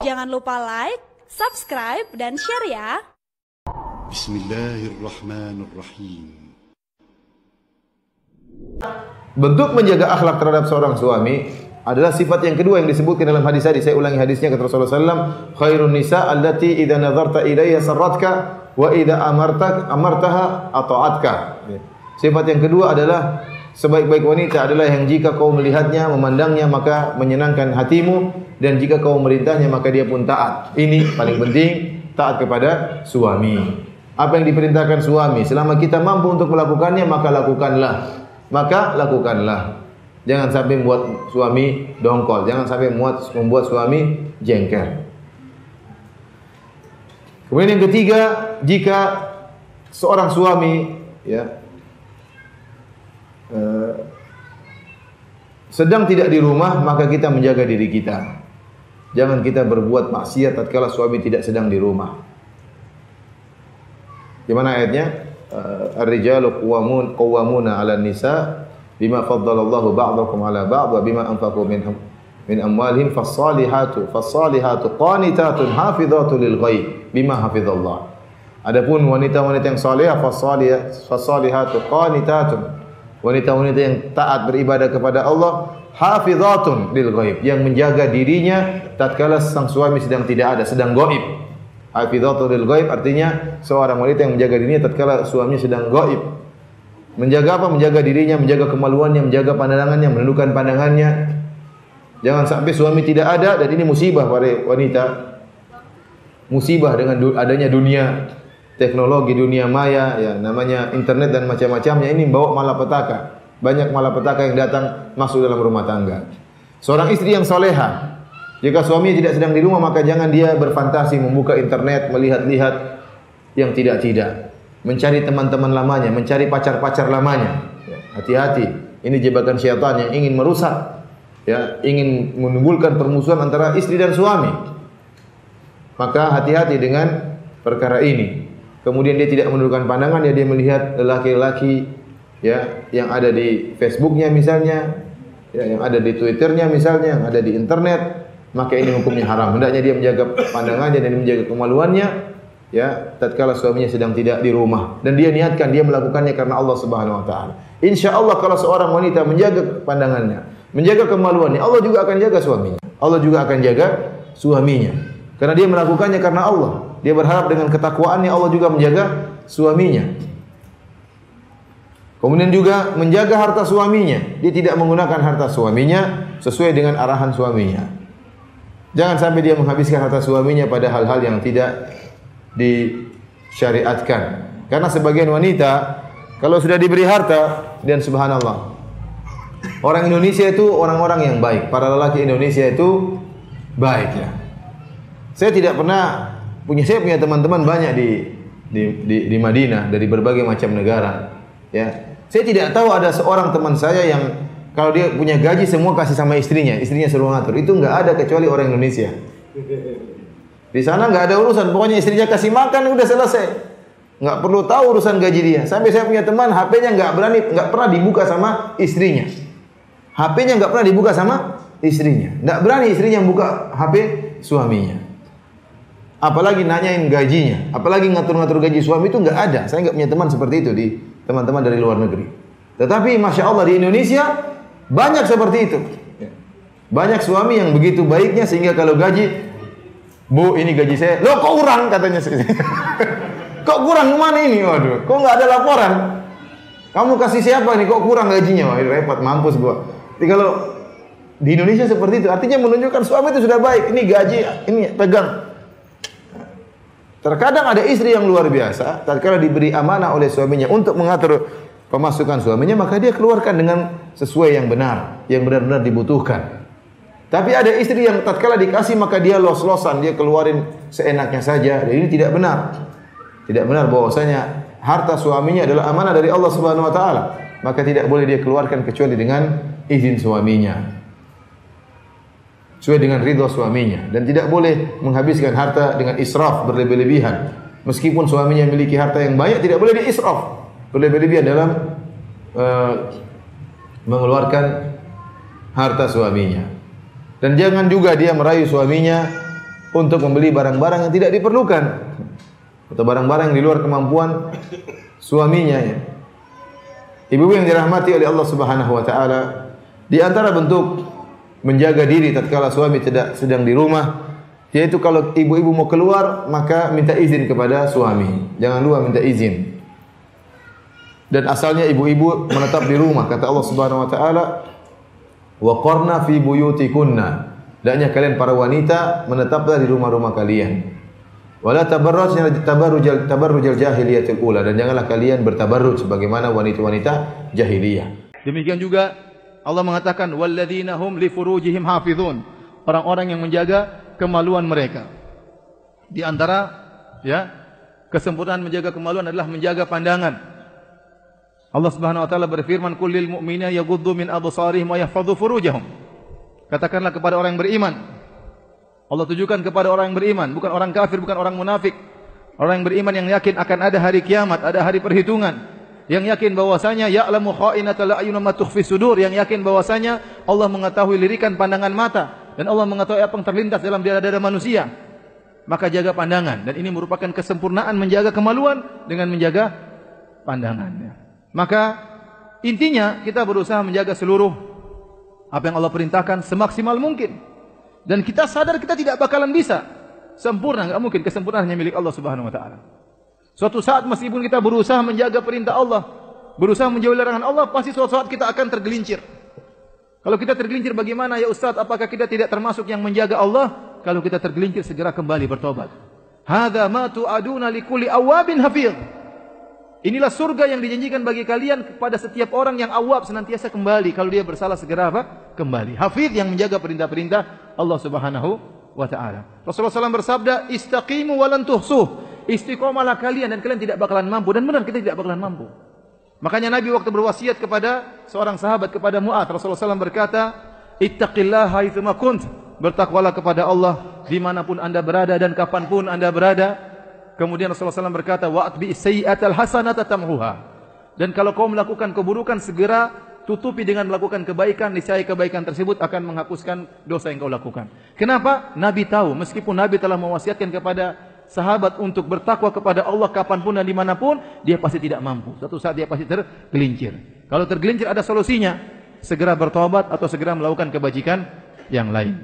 Jangan lupa like, subscribe, dan share ya. Bismillahirrahmanirrahim. Bentuk menjaga akhlak terhadap seorang suami adalah sifat yang kedua yang disebutkan dalam hadis tadi. Saya ulangi hadisnya, kata Rasulullah SAW, khairun nisa allati idza nazarta ilayya sarratka wa idza amartaha ata'atka. Sifat yang kedua adalah sebaik-baik wanita adalah yang jika kau melihatnya, memandangnya, maka menyenangkan hatimu, dan jika kau memerintahnya maka dia pun taat. Ini paling penting, taat kepada suami. Apa yang diperintahkan suami, selama kita mampu untuk melakukannya, maka lakukanlah. Jangan sampai membuat suami dongkol, jangan sampai membuat suami jengkel. Kemudian yang ketiga, jika seorang suami sedang tidak di rumah, maka kita menjaga diri kita. Jangan kita berbuat maksiat tatkala suami tidak sedang di rumah. Gimana ayatnya? Ar-rijalu qawwamuna 'alan nisa bima faddalallahu ba'dakum 'ala ba'd wa bima anfaqu min amwalihim fas-salihatu qanitatun hafizatun lil ghaib bima hafizallah. Adapun wanita-wanita yang salihah fas-salihatu qanitatun, wanita-wanita yang taat beribadah kepada Allah, hafizatun lil ghaib, yang menjaga dirinya tatkala sang suami sedang tidak ada, sedang gaib. Hafizatun lil ghaib artinya seorang wanita yang menjaga dirinya tatkala suaminya sedang gaib. Menjaga apa? Menjaga dirinya, menjaga kemaluannya, menjaga pandangannya, menundukkan pandangannya. Jangan sampai suami tidak ada, dan ini musibah para wanita. Musibah dengan adanya dunia teknologi, dunia maya, ya namanya internet dan macam-macamnya, ini bawa malapetaka. Banyak malapetaka yang datang masuk dalam rumah tangga. Seorang istri yang soleha, jika suaminya tidak sedang di rumah, maka jangan dia berfantasi membuka internet, melihat-lihat yang tidak-tidak, mencari teman-teman lamanya, mencari pacar-pacar lamanya. Hati-hati, ini jebakan syaitan yang ingin merusak, ingin menimbulkan permusuhan antara istri dan suami. Maka hati-hati dengan perkara ini. Kemudian dia tidak menundukkan pandangan, dia melihat laki-laki yang ada di Facebooknya misalnya, yang ada di Twitternya misalnya, yang ada di internet, maka ini hukumnya haram. Hendaknya dia menjaga pandangannya dan menjaga kemaluannya, tatkala suaminya sedang tidak di rumah, dan dia niatkan dia melakukannya karena Allah Subhanahu wa taala. Insyaallah kalau seorang wanita menjaga pandangannya, menjaga kemaluannya, Allah juga akan jaga suaminya. Allah juga akan jaga suaminya. Karena dia melakukannya karena Allah. Dia berharap dengan ketakwaannya Allah juga menjaga suaminya. Kemudian juga menjaga harta suaminya. Dia tidak menggunakan harta suaminya sesuai dengan arahan suaminya. Jangan sampai dia menghabiskan harta suaminya pada hal-hal yang tidak disyariatkan. Karena sebagian wanita kalau sudah diberi harta, dan subhanallah, orang Indonesia itu orang-orang yang baik. Para lelaki Indonesia itu baik ya. Saya punya teman-teman banyak di Madinah dari berbagai macam negara. Ya, saya tidak tahu ada seorang teman saya yang kalau dia punya gaji semua kasih sama istrinya suruh ngatur. Itu enggak ada kecuali orang Indonesia. Di sana enggak ada urusan, pokoknya istrinya kasih makan udah selesai. Enggak perlu tahu urusan gaji dia. Sampai saya punya teman HP-nya enggak pernah dibuka sama istrinya. HP-nya enggak pernah dibuka sama istrinya. Enggak berani istrinya buka HP suaminya. Apalagi nanyain gajinya, apalagi ngatur-ngatur gaji suami, itu enggak ada. Saya enggak punya teman seperti itu di teman-teman dari luar negeri. Tetapi Masya Allah di Indonesia banyak seperti itu. Banyak suami yang begitu baiknya sehingga kalau gaji, Bu ini gaji saya, loh kok kurang katanya. Kok kurang kemana ini? Waduh, kok enggak ada laporan? Kamu kasih siapa nih? Kok kurang gajinya? Wah repot, mampus gua. Jadi kalau di Indonesia seperti itu, artinya menunjukkan suami itu sudah baik. Ini gaji, ini pegang. Terkadang ada istri yang luar biasa, tatkala diberi amanah oleh suaminya untuk mengatur pemasukan suaminya, maka dia keluarkan dengan sesuai yang benar, yang benar-benar dibutuhkan. Tapi ada istri yang tatkala dikasih maka dia los-losan, dia keluarin seenaknya saja. Dan ini tidak benar. Tidak benar bahwasanya harta suaminya adalah amanah dari Allah Subhanahu wa taala, maka tidak boleh dia keluarkan kecuali dengan izin suaminya, sesuai dengan ridha suaminya, dan tidak boleh menghabiskan harta dengan israf, berlebih-lebihan. Meskipun suaminya memiliki harta yang banyak, tidak boleh diisraf, berlebih-lebihan dalam mengeluarkan harta suaminya. Dan jangan juga dia merayu suaminya untuk membeli barang-barang yang tidak diperlukan atau barang-barang yang di luar kemampuan suaminya ya. Ibu-ibu yang dirahmati oleh Allah Subhanahu wa taala, di antara bentuk menjaga diri tatkala suami tidak sedang di rumah, yaitu kalau ibu-ibu mau keluar maka minta izin kepada suami. Jangan lupa minta izin. Dan asalnya ibu-ibu menetap di rumah, kata Allah Subhanahu wa taala, "Wa qarna fi buyutikunna." Hendaknya kalian para wanita menetaplah di rumah-rumah kalian. Wala tabarrujna tabarrujal jahiliyatil ula, dan janganlah kalian bertabarruj sebagaimana wanita-wanita jahiliyah. Demikian juga Allah mengatakan walladzina hum li furujihim hafizun, orang-orang yang menjaga kemaluan mereka. Di antara ya kesempurnaan menjaga kemaluan adalah menjaga pandangan. Allah Subhanahu wa taala berfirman, "Qul lil mu'minina yaghuddu min absarihim wa yahfadhu furujahum." Katakanlah kepada orang yang beriman. Allah tujukan kepada orang yang beriman, bukan orang kafir, bukan orang munafik. Orang yang beriman yang yakin akan ada hari kiamat, ada hari perhitungan, yang yakin bahwasanya ya'lamu kha'inatal a'yun wa ma tukhfi sudur, yang yakin bahwasanya Allah mengetahui lirikan pandangan mata dan Allah mengetahui apa yang terlintas dalam dada-dada manusia. Maka jaga pandangan, dan ini merupakan kesempurnaan menjaga kemaluan dengan menjaga pandangannya. Maka intinya kita berusaha menjaga seluruh apa yang Allah perintahkan semaksimal mungkin. Dan kita sadar kita tidak bakalan bisa sempurna, enggak mungkin, kesempurnaan hanya milik Allah Subhanahu wa taala. Suatu saat meskipun kita berusaha menjaga perintah Allah, berusaha menjauhi larangan Allah, pasti suatu saat kita akan tergelincir. Kalau kita tergelincir bagaimana ya Ustaz? Apakah kita tidak termasuk yang menjaga Allah? Kalau kita tergelincir segera kembali bertobat. Hadza ma tu'aduna likulli awwabin hafiz. Inilah surga yang dijanjikan bagi kalian kepada setiap orang yang awab, senantiasa kembali. Kalau dia bersalah segera apa? Kembali. Hafidh yang menjaga perintah-perintah Allah Subhanahu wa taala. Rasulullah SAW bersabda, "Istaqimu wa lan tuhsuh." Istiqomalah kalian dan kalian tidak bakalan mampu. Dan benar kita tidak bakalan mampu. Makanya Nabi waktu berwasiat kepada seorang sahabat, kepada Mu'adz, Rasulullah SAW berkata, "Ittaqillaha haitsu ma kunt." Bertakwalah kepada Allah dimanapun anda berada dan kapanpun anda berada. Kemudian Rasulullah SAW berkata, "Wa'atbi sayyi'atal hasanata tamhuha." Dan kalau kau melakukan keburukan, segera tutupi dengan melakukan kebaikan, niscaya kebaikan tersebut akan menghapuskan dosa yang kau lakukan. Kenapa? Nabi tahu, meskipun Nabi telah mewasiatkan kepada sahabat untuk bertakwa kepada Allah kapanpun dan dimanapun, dia pasti tidak mampu. Suatu saat dia pasti tergelincir. Kalau tergelincir ada solusinya, segera bertobat atau segera melakukan kebajikan yang lain.